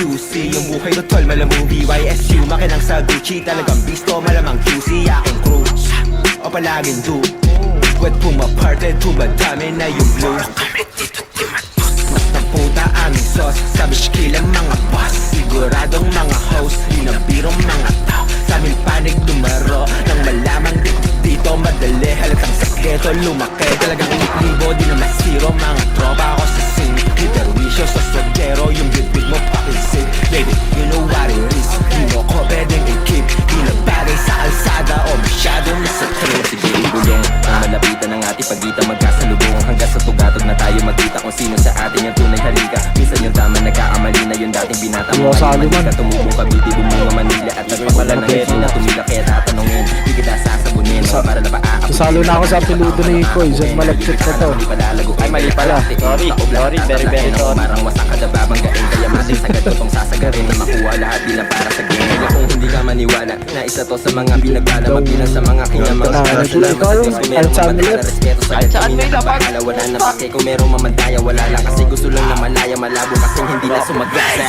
QC. Yung buhay ko tol, malamang BYSU. Makinang sa Gucci, talagang bisto, malamang QC. Aking crew, o palaging do. Wet pumaparted, tumadami na yung blue. Mas ng puta aming sauce, sabi shkilang mga boss. Siguradong mga host, di na birong mga tao. Sa aming panig dumaro, nang malamang dito madali. Halatang sakreto lumaki, talagang libo, di na masiro. Mga tropa ako sa scene, di perwisyo sa swagero. Yung bitbit mo pakisin, baby, you know what it is. Di mo ko pwedeng i-keep, di na bagay sa kalsada o masyadong nasa trip. Sige ibulong, malapitan ng ating pagitan magkasalubong. Hanggang sa tugatog na tayo magkita kung sino sa atin yung tunay halika. Minsan yung tama nagkaamali na yung dating binata mo. Ngayon manika tumubong kabiti, bumunga Manila. At nagpapala ng heto na tumila kaya tatanungin. Di kita sasabunin para na paaapin. Sasalo na ako sa piludo ni Koy. Isang malagkit na to. Mali pala lago, ay mali pala. Sorry, very sorry. Marang wasak kada babanggain. Kaya mating sagad ko tong sasagarin. Na makuha lahat bilang para sa game. Kaya kung hindi ka maniwala na isa to sa mga binagbala. Magbilang sa mga kinamang salamat sa Diyos. Kung meron mamatala respeto sa kami na kabahala. Wala na pake kung merong mamandaya. Wala lang kasi gusto lang na malaya. Malabo kasing hindi na sumagasa.